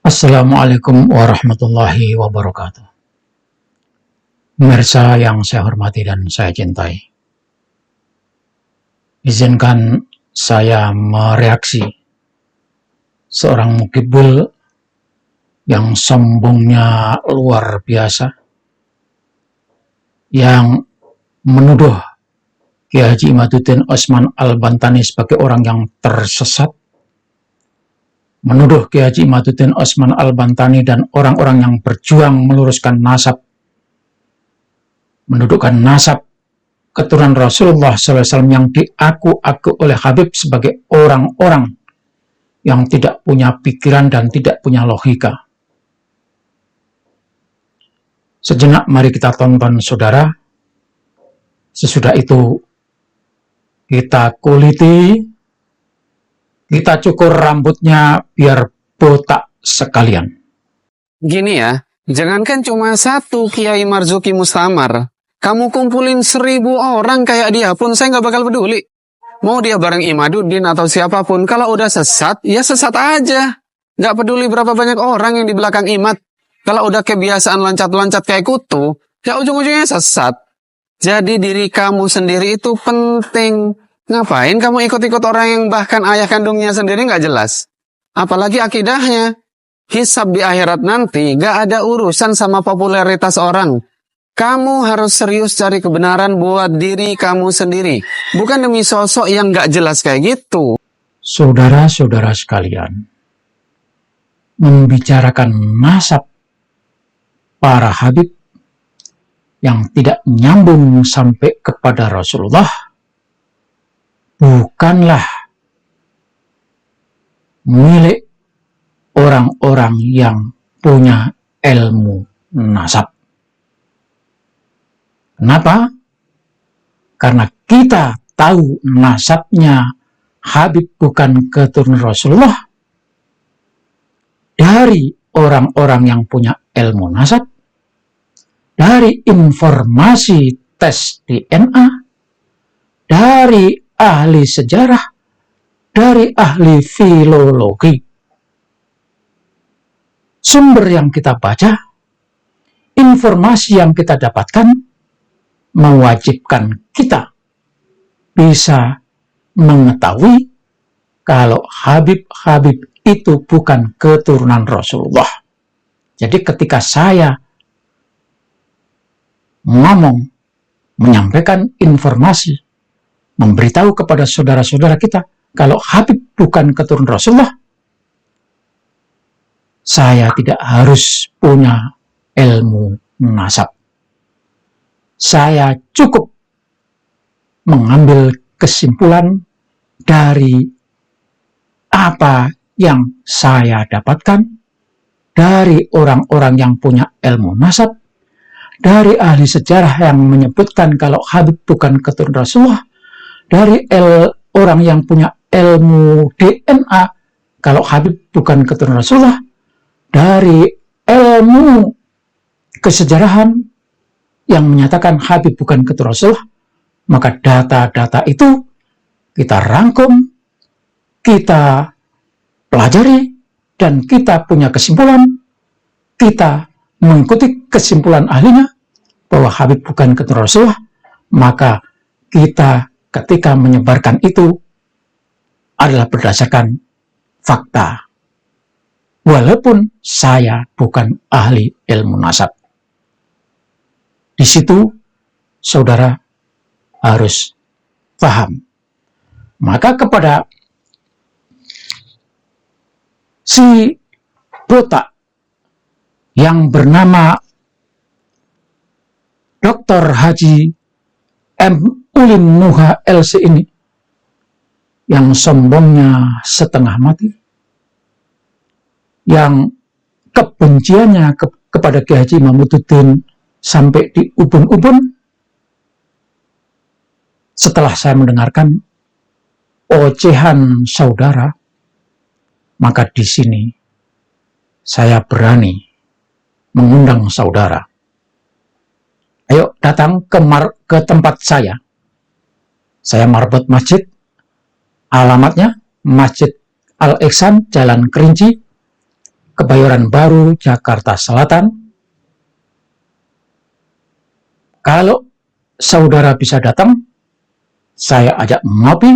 Assalamualaikum warahmatullahi wabarakatuh. Pemirsa yang saya hormati dan saya cintai, izinkan saya mereaksi seorang mukibul yang sombongnya luar biasa, yang menuduh Kiai Haji Imaduddin Osman Al-Bantani sebagai orang yang tersesat, menuduh Kiai Haji Imaduddin Osman Al-Bantani dan orang-orang yang berjuang meluruskan nasab, mendudukan nasab keturunan Rasulullah SAW yang diaku-aku oleh Habib sebagai orang-orang yang tidak punya pikiran dan tidak punya logika. Sejenak mari kita tonton saudara, sesudah itu kita kuliti, kita cukur rambutnya biar botak sekalian. Gini ya, jangankan cuma satu Kiai Marzuki Mustamar, kamu kumpulin 1000 orang kayak dia pun saya nggak bakal peduli. Mau dia bareng Imaduddin atau siapapun, kalau udah sesat, ya sesat aja. Nggak peduli berapa banyak orang yang di belakang Imad. Kalau udah kebiasaan loncat-loncat kayak kutu, ya ujung-ujungnya sesat. Jadi diri kamu sendiri itu penting. Ngapain kamu ikut-ikut orang yang bahkan ayah kandungnya sendiri nggak jelas? Apalagi akidahnya. Hisab di akhirat nanti gak ada urusan sama popularitas orang. Kamu harus serius cari kebenaran buat diri kamu sendiri. Bukan demi sosok yang gak jelas kayak gitu. Saudara-saudara sekalian, membicarakan nasab para Habib yang tidak nyambung sampai kepada Rasulullah bukanlah milik orang-orang yang punya ilmu nasab. Kenapa? Karena kita tahu nasabnya Habib bukan keturunan Rasulullah dari orang-orang yang punya ilmu nasab, dari informasi tes DNA, dari ahli sejarah, dari ahli filologi. Sumber yang kita baca, informasi yang kita dapatkan, mewajibkan kita bisa mengetahui kalau Habib-Habib itu bukan keturunan Rasulullah. Jadi ketika saya ngomong, menyampaikan informasi, memberitahu kepada saudara-saudara kita kalau Habib bukan keturunan Rasulullah, saya tidak harus punya ilmu nasab. Saya cukup mengambil kesimpulan dari apa yang saya dapatkan dari orang-orang yang punya ilmu nasab, dari ahli sejarah yang menyebutkan kalau Habib bukan keturunan Rasulullah, dari orang yang punya ilmu DNA kalau Habib bukan keturunan Rasulullah, dari ilmu kesejarahan yang menyatakan Habib bukan keturunan Rasulullah. Maka data-data itu kita rangkum, kita pelajari, dan kita punya kesimpulan, kita mengikuti kesimpulan ahlinya bahwa Habib bukan keturunan Rasulullah. Maka kita ketika menyebarkan itu adalah berdasarkan fakta, walaupun saya bukan ahli ilmu nasab. Di situ saudara harus paham. Maka kepada si botak yang bernama Dr. Haji M. Ulim Nuha LC ini, yang sombongnya setengah mati, yang kebenciannya kepada Kiai Haji Imaduddin sampai di ubun-ubun. Setelah saya mendengarkan ocehan saudara, maka di sini saya berani mengundang saudara. Ayo datang ke tempat saya. Saya marbot masjid. Alamatnya Masjid Al-Ihsan, Jalan Kerinci, Kebayoran Baru, Jakarta Selatan. Kalau saudara bisa datang, saya ajak ngopi,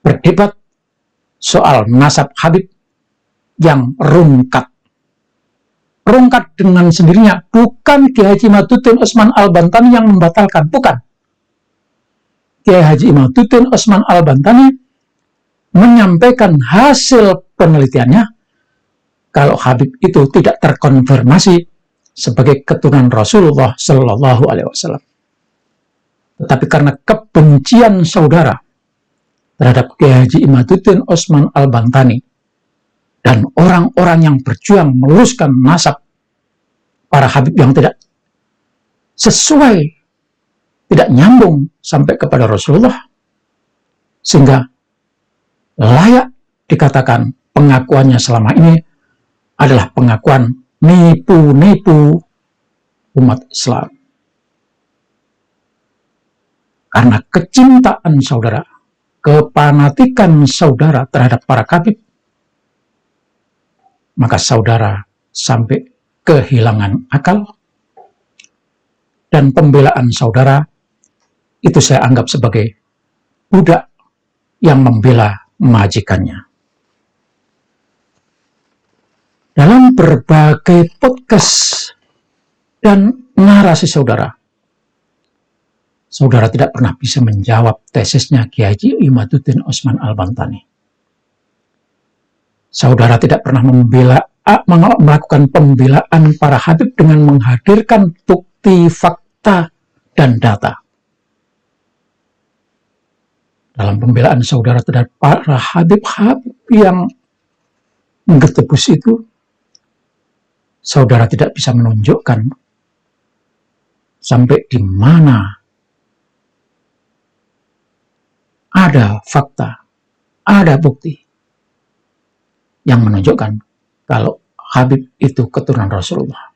berdebat soal nasab Habib yang rungkat. Rungkat dengan sendirinya, bukan Kiai Haji Imaduddin Utsman Al-Bantani yang membatalkan, bukan. Kiai Haji Imaduddin Utsman Al-Bantani menyampaikan hasil penelitiannya kalau Habib itu tidak terkonfirmasi sebagai keturunan Rasulullah Shallallahu Alaihi Wasallam. Tetapi karena kebencian saudara terhadap Kiai Haji Imaduddin Utsman Al-Bantani dan orang-orang yang berjuang meluruskan nasab para Habib yang tidak sesuai, tidak nyambung sampai kepada Rasulullah, sehingga layak dikatakan pengakuannya selama ini adalah pengakuan nipu-nipu umat Islam. Karena kecintaan saudara, kepanatikan saudara terhadap para Habib, maka saudara sampai kehilangan akal, dan pembelaan saudara itu saya anggap sebagai budak yang membela majikannya. Dalam berbagai podcast dan narasi saudara, saudara tidak pernah bisa menjawab tesisnya Kiai Haji Imaduddin Utsman Al-Bantani. Saudara tidak pernah melakukan pembelaan para Habib dengan menghadirkan bukti, fakta, dan data. Dalam pembelaan saudara terhadap para Habib-Habib yang menggetebus itu, saudara tidak bisa menunjukkan sampai di mana ada fakta, ada bukti yang menunjukkan kalau Habib itu keturunan Rasulullah.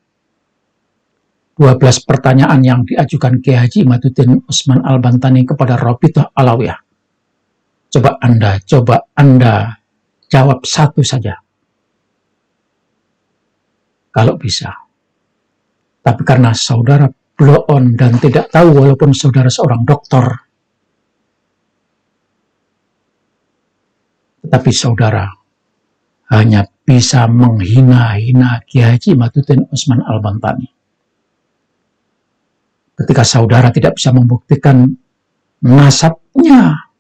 12 pertanyaan yang diajukan Kiai Haji Imaduddin Utsman Al-Bantani kepada Rabithah Alawiyah. Coba Anda jawab satu saja. Kalau bisa. Tapi karena saudara blow on dan tidak tahu walaupun saudara seorang dokter, tetapi saudara hanya bisa menghina-hina Kiai Haji Imaduddin Utsman Al-Bantani. Ketika saudara tidak bisa membuktikan nasabnya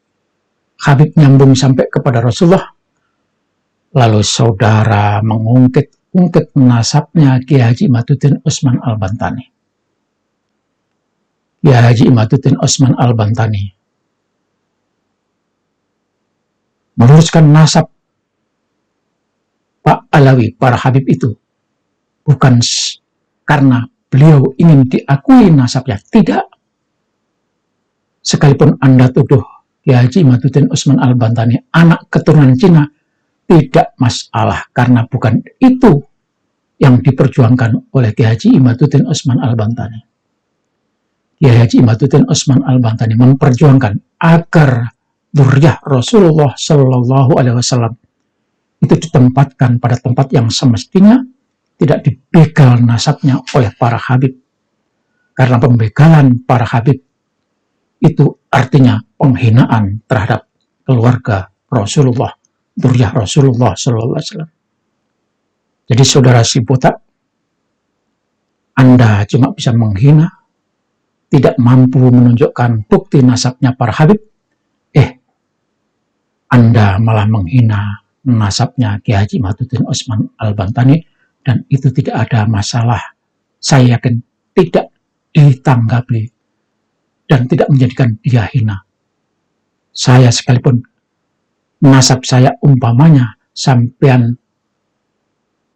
Habib nyambung sampai kepada Rasulullah, lalu saudara mengungkit nasabnya Kiai Haji Imaduddin Utsman Al-Bantani. Kiai Haji Imaduddin Utsman Al-Bantani meluruskan nasab Pak Alawi, para Habib itu, bukan karena beliau ingin diakui nasabnya, tidak. Sekalipun Anda tuduh Kiai Haji Imaduddin Utsman Al-Bantani anak keturunan Cina, tidak masalah, karena bukan itu yang diperjuangkan oleh Kiai Haji Imaduddin Utsman Al-Bantani. Kiai Haji Imaduddin Utsman Al-Bantani memperjuangkan agar dzurriyyah Rasulullah Shallallahu Alaihi Wasallam itu ditempatkan pada tempat yang semestinya, tidak dibegal nasabnya oleh para Habib. Karena pembegalan para Habib itu artinya penghinaan terhadap keluarga Rasulullah, dzurriyyah Rasulullah Sallallahu Alaihi Wasallam. Jadi saudara si buta, Anda cuma bisa menghina, tidak mampu menunjukkan bukti nasabnya para Habib, Anda malah menghina nasabnya Kiai Haji Imaduddin Utsman Al-Bantani, dan itu tidak ada masalah. Saya yakin tidak ditanggapi dan tidak menjadikan dia hina. Saya sekalipun nasab saya umpamanya sampean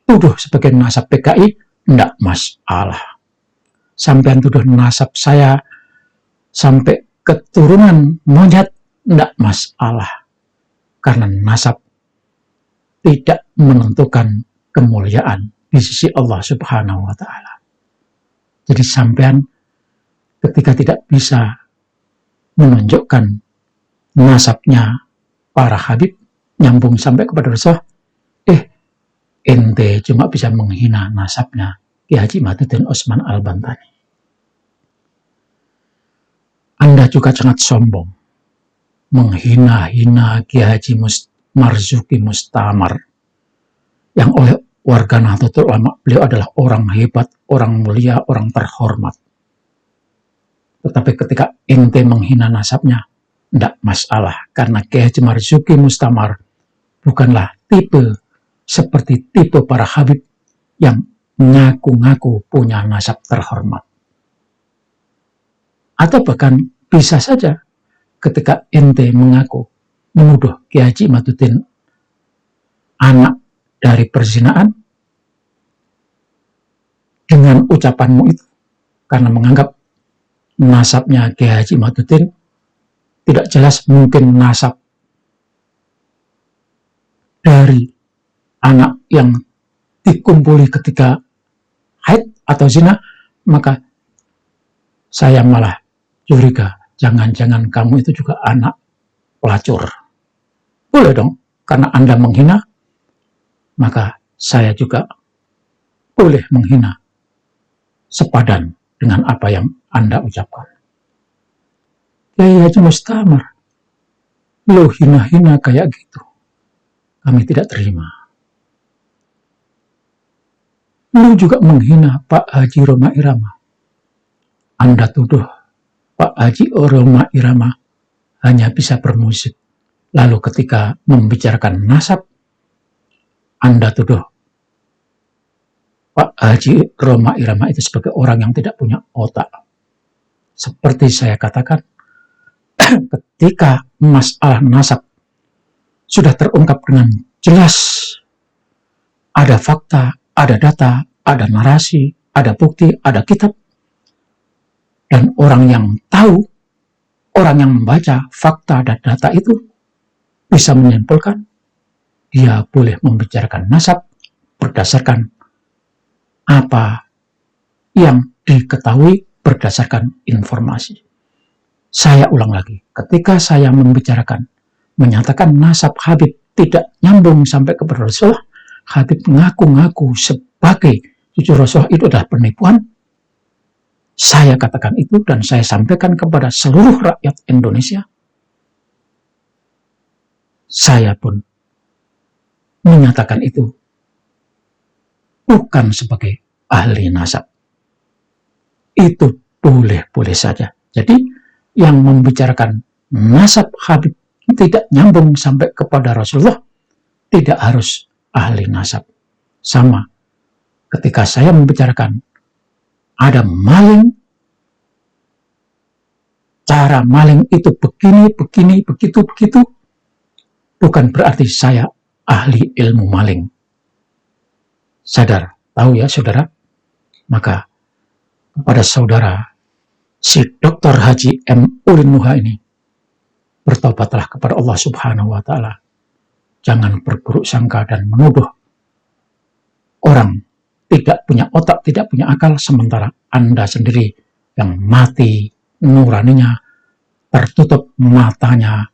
tuduh sebagai nasab PKI, tidak masalah. Sampean tuduh nasab saya sampai keturunan monyet, tidak masalah. Karena nasab tidak menentukan kemuliaan di sisi Allah Subhanahu wa Ta'ala. Jadi sampean ketika tidak bisa menunjukkan nasabnya para Habib nyambung sampai kepada Rasulullah, ente cuma bisa menghina nasabnya Kiai Haji Imaduddin Usman Al-Bantani. Anda juga sangat sombong, menghina-hina Kiai Haji Marzuki Mustamar, yang oleh warga Nahdlatul Ulama beliau adalah orang hebat, orang mulia, orang terhormat. Tetapi ketika ente menghina nasabnya, tidak masalah, karena Kiai Haji Marzuki Mustamar bukanlah tipe seperti tipe para habib yang ngaku-ngaku punya nasab terhormat. Atau bahkan bisa saja ketika ente mengaku menuduh Kiai Haji Imaduddin anak dari perzinaan dengan ucapanmu itu, karena menganggap nasabnya Kiai Haji Imaduddin tidak jelas, mungkin nasab dari anak yang dikumpuli ketika haid atau zina, maka saya malah curiga, jangan-jangan kamu itu juga anak pelacur. Boleh dong, karena Anda menghina, maka saya juga boleh menghina sepadan dengan apa yang Anda ucapkan. Kiai Haji Mustamar, lo hina-hina kayak gitu, kami tidak terima. Lo juga menghina Pak Haji Roma Irama. Anda tuduh Pak Haji Roma Irama hanya bisa bermusik. Lalu ketika membicarakan nasab, Anda tuduh Pak Haji Roma Irama itu sebagai orang yang tidak punya otak. Seperti saya katakan, ketika masalah nasab sudah terungkap dengan jelas, ada fakta, ada data, ada narasi, ada bukti, ada kitab, dan orang yang tahu, orang yang membaca fakta dan data itu bisa menyimpulkan dia boleh membicarakan nasab berdasarkan apa yang diketahui berdasarkan informasi. Saya ulang lagi, ketika saya membicarakan, menyatakan nasab Habib tidak nyambung sampai kepada Rasulullah, Habib mengaku-ngaku sebagai cucu Rasulullah itu adalah penipuan. Saya katakan itu dan saya sampaikan kepada seluruh rakyat Indonesia. Saya pun menyatakan itu bukan sebagai ahli nasab. Itu boleh-boleh saja. Jadi yang membicarakan nasab Habib tidak nyambung sampai kepada Rasulullah, tidak harus ahli nasab. Sama ketika saya membicarakan ada maling, cara maling itu begini, begitu, bukan berarti saya ahli ilmu maling. Sadar, tahu ya saudara? Maka kepada saudara, si Dr. Haji M. Ulin Nuha ini, bertobatlah kepada Allah Subhanahu wa Ta'ala. Jangan berburuk sangka dan menuduh orang tidak punya otak, tidak punya akal, sementara Anda sendiri yang mati nuraninya, tertutup matanya,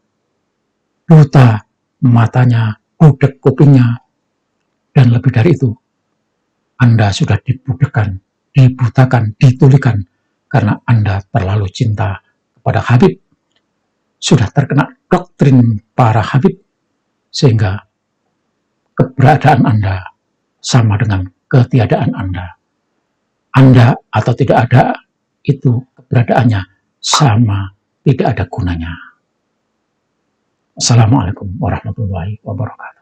buta matanya, budek kupingnya, dan lebih dari itu, Anda sudah dibudekkan, dibutakan, ditulikan, karena Anda terlalu cinta kepada Habib, sudah terkena doktrin para Habib, sehingga keberadaan Anda sama dengan ketiadaan Anda. Anda atau tidak ada, itu keberadaannya sama, tidak ada gunanya. Assalamualaikum warahmatullahi wabarakatuh.